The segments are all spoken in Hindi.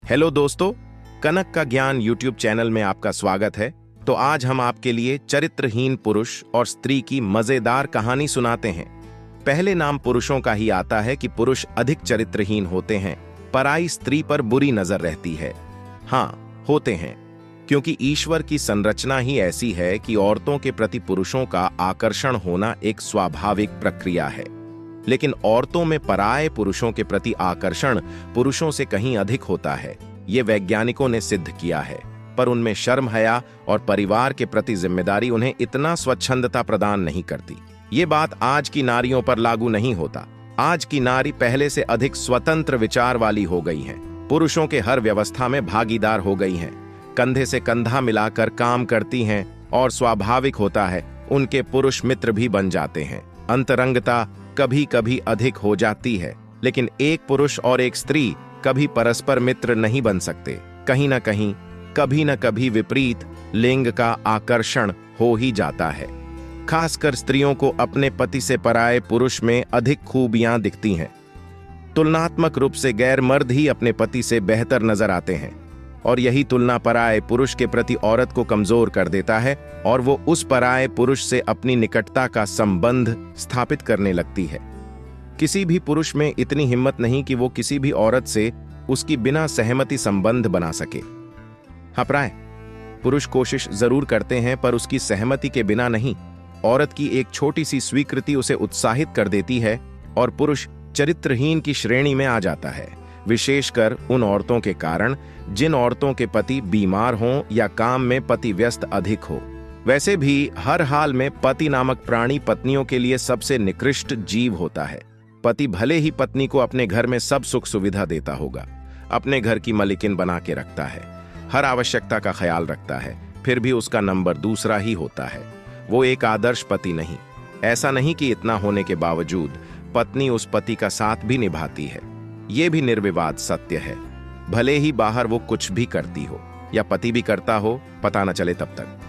हेलो दोस्तों, कनक का ज्ञान यूट्यूब चैनल में आपका स्वागत है। तो आज हम आपके लिए चरित्रहीन पुरुष और स्त्री की मजेदार कहानी सुनाते हैं। पहले नाम पुरुषों का ही आता है कि पुरुष अधिक चरित्रहीन होते हैं, पराई स्त्री पर बुरी नजर रहती है। हाँ, होते हैं, क्योंकि ईश्वर की संरचना ही ऐसी है कि औरतों के प्रति पुरुषों का आकर्षण होना एक स्वाभाविक प्रक्रिया है। लेकिन औरतों में पराये पुरुषों के प्रति आकर्षण पुरुषों से कहीं अधिक होता है। ये वैज्ञानिकों ने सिद्ध किया है, पर उनमें शर्म, हया और परिवार के प्रति जिम्मेदारी उन्हें इतना स्वच्छंदता प्रदान नहीं करती। ये बात आज की नारियों पर लागू नहीं होता। आज की नारी पहले से अधिक स्वतंत्र विचार वाली हो गई हैं, पुरुषों के हर व्यवस्था में भागीदार हो गई हैं, कंधे से कंधा मिलाकर काम करती हैं और स्वाभाविक होता है उनके पुरुष मित्र भी बन जाते हैं। अंतरंगता कभी कभी अधिक हो जाती है, लेकिन एक पुरुष और एक स्त्री कभी परस्पर मित्र नहीं बन सकते। कहीं ना कहीं, कभी न कभी विपरीत लिंग का आकर्षण हो ही जाता है। खासकर स्त्रियों को अपने पति से पराये पुरुष में अधिक खूबियां दिखती हैं। तुलनात्मक रूप से गैर मर्द ही अपने पति से बेहतर नजर आते हैं, और यही तुलना पराये पुरुष के प्रति औरत को कमजोर कर देता है और वो उस पराये पुरुष से अपनी निकटता का संबंध स्थापित करने लगती है। किसी भी पुरुष में इतनी हिम्मत नहीं कि वो किसी भी औरत से उसकी बिना सहमति संबंध बना सके। हाँ, प्राय पुरुष कोशिश जरूर करते हैं, पर उसकी सहमति के बिना नहीं। औरत की एक छोटी सी स्वीकृति उसे उत्साहित कर देती है और पुरुष चरित्रहीन की श्रेणी में आ जाता है, विशेषकर उन औरतों के कारण जिन औरतों के पति बीमार हों या काम में पति व्यस्त अधिक हो। वैसे भी हर हाल में पति नामक प्राणी पत्नियों के लिए सबसे निकृष्ट जीव होता है। पति भले ही पत्नी को अपने घर में सब सुख सुविधा देता होगा, अपने घर की मलिकिन बना के रखता है, हर आवश्यकता का ख्याल रखता है, फिर भी उसका नंबर दूसरा ही होता है। वो एक आदर्श पति नहीं। ऐसा नहीं कि इतना होने के बावजूद पत्नी उस पति का साथ भी निभाती है। ये भी निर्विवाद सत्य है। भले ही बाहर वो कुछ भी करती हो या पति भी करता हो, पता न चले तब तक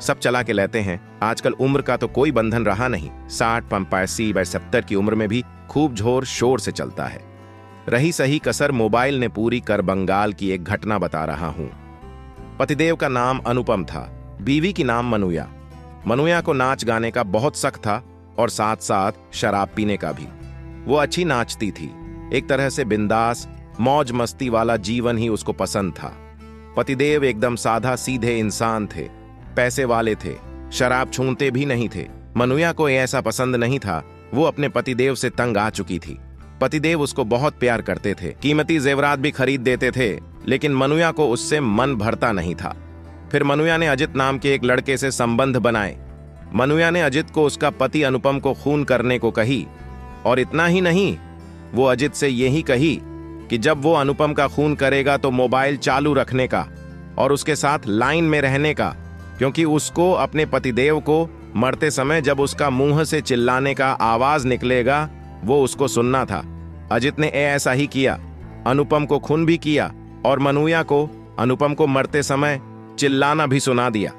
सब चला के लेते हैं। आजकल उम्र का तो कोई बंधन रहा नहीं। 60, 85 व 70 की उम्र में भी खूब जोर शोर से चलता है। रही सही कसर मोबाइल ने पूरी कर बंगाल की एक घटना बता रहा हूं। पतिदेव का नाम अनुपम था, बीवी की नाम मनुया। मनुया को नाच गाने का बहुत शौक था और साथ साथ शराब पीने का भी। वो अच्छी नाचती थी। एक तरह से बिंदास मौज मस्ती वाला जीवन ही उसको पसंद था। पतिदेव एकदम साधा सीधे इंसान थे, पैसे वाले थे, शराब छूते भी नहीं थे। मनुया को ऐसा पसंद नहीं था। वो अपने पतिदेव से तंग आ चुकी थी। पतिदेव उसको बहुत प्यार करते थे, कीमती जेवरात भी खरीद देते थे, लेकिन मनुया को उससे मन भरता नहीं था। फिर मनुया ने अजित नाम के एक लड़के से संबंध बनाए। मनुया ने अजित को उसका पति अनुपम को खून करने को कही, और इतना ही नहीं, वो अजित से यही कही कि जब वो अनुपम का खून करेगा तो मोबाइल चालू रखने का और उसके साथ लाइन में रहने का, क्योंकि उसको अपने पतिदेव को मरते समय जब उसका मुंह से चिल्लाने का आवाज निकलेगा वो उसको सुनना था। अजित ने ऐसा ही किया, अनुपम को खून भी किया और मनुया को अनुपम को मरते समय चिल्लाना भी सुना दिया।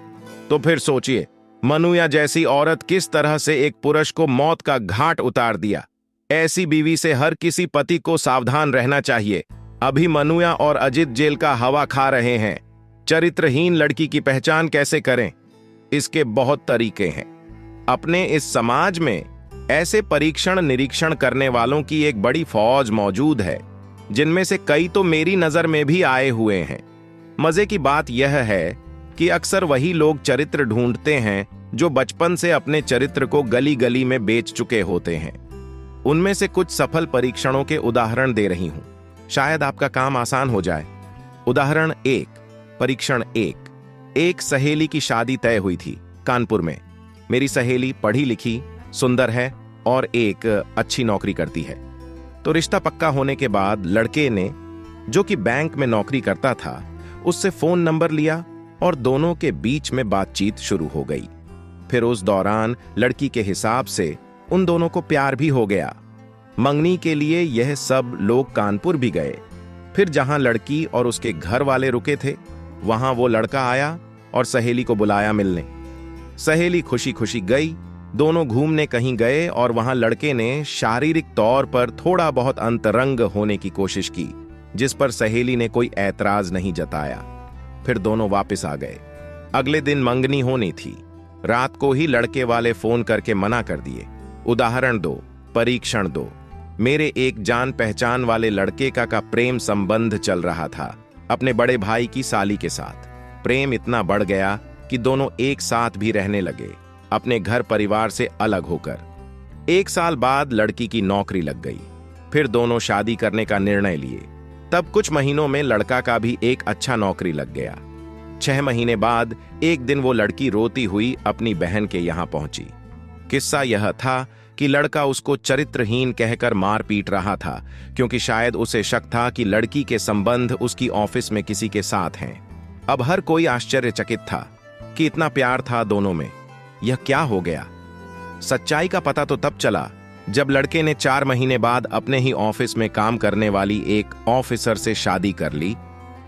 तो फिर सोचिए, मनुया जैसी औरत किस तरह से एक पुरुष को मौत का घाट उतार दिया। ऐसी बीवी से हर किसी पति को सावधान रहना चाहिए। अभी मनुया और अजित जेल का हवा खा रहे हैं। चरित्रहीन लड़की की पहचान कैसे करें? इसके बहुत तरीके हैं। अपने इस समाज में ऐसे परीक्षण निरीक्षण करने वालों की एक बड़ी फौज मौजूद है, जिनमें से कई तो मेरी नजर में भी आए हुए हैं। मजे की बात यह है कि अक्सर वही लोग चरित्र ढूंढते हैं जो बचपन से अपने चरित्र को गली गली में बेच चुके होते हैं। उनमें से कुछ सफल परीक्षणों के उदाहरण दे रही हूं, शायद आपका काम आसान हो जाए। उदाहरण 1, परीक्षण 1। एक सहेली की शादी तय हुई थी कानपुर में। मेरी सहेली पढ़ी लिखी, सुंदर है और एक अच्छी नौकरी करती है। तो रिश्ता पक्का होने के बाद लड़के ने, जो कि बैंक में नौकरी करता था, उससे फोन नंबर लिया और दोनों के बीच में बातचीत शुरू हो गई। फिर उस दौरान लड़की के हिसाब से उन दोनों को प्यार भी हो गया। मंगनी के लिए यह सब लोग कानपुर भी गए। फिर जहां लड़की और उसके घर वाले रुके थे, वहां वो लड़का आया और सहेली को बुलाया मिलने। सहेली खुशी खुशी गई। दोनों घूमने कहीं गए और वहां लड़के ने शारीरिक तौर पर थोड़ा बहुत अंतरंग होने की कोशिश की, जिस पर सहेली ने कोई ऐतराज नहीं जताया। फिर दोनों वापस आ गए। अगले दिन मंगनी होनी थी। रात को ही लड़के वाले फोन करके मना कर दिए। उदाहरण दो, परीक्षण दो। मेरे एक जान पहचान वाले लड़के का प्रेम संबंध चल रहा था अपने बड़े भाई की साली के साथ। प्रेम इतना बढ़ गया कि दोनों एक साथ भी रहने लगे, अपने घर परिवार से अलग होकर। 1 साल बाद लड़की की नौकरी लग गई। फिर दोनों शादी करने का निर्णय लिए। तब कुछ महीनों में लड़का का भी एक अच्छा नौकरी लग गया। 6 महीने बाद एक दिन वो लड़की रोती हुई अपनी बहन के यहां पहुंची। किस्सा यह था कि लड़का उसको चरित्रहीन कहकर मार पीट रहा था, क्योंकि शायद उसे शक था कि लड़की के संबंध उसकी ऑफिस में किसी के साथ हैं। अब हर कोई आश्चर्यचकित था कि इतना प्यार था दोनों में, यह क्या हो गया। सच्चाई का पता तो तब चला जब लड़के ने 4 महीने बाद अपने ही ऑफिस में काम करने वाली एक ऑफिसर से शादी कर ली,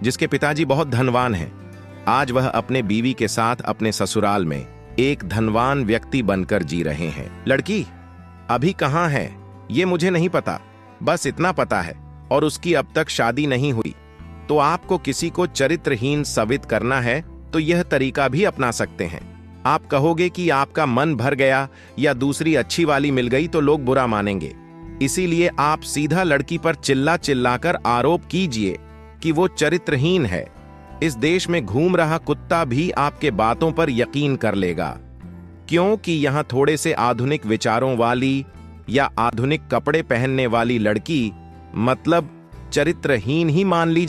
जिसके पिताजी बहुत धनवान हैं। आज वह अपने बीवी के साथ अपने ससुराल में एक धनवान व्यक्ति बनकर जी रहे हैं। लड़की अभी कहाँ है ये मुझे नहीं पता, बस इतना पता है, और उसकी अब तक शादी नहीं हुई। तो आपको किसी को चरित्रहीन साबित करना है तो यह तरीका भी अपना सकते हैं। आप कहोगे कि आपका मन भर गया या दूसरी अच्छी वाली मिल गई तो लोग बुरा मानेंगे, इसीलिए आप सीधा लड़की पर चिल्ला चिल्लाकर आरोप कीजिए कि वो चरित्रहीन है। इस देश में घूम रहा कुत्ता भी आपके बातों पर यकीन कर लेगा, क्योंकि यहां थोड़े से आधुनिक विचारों वाली या आधुनिक कपड़े पहनने वाली लड़की मतलब चरित्रहीन ही मान ली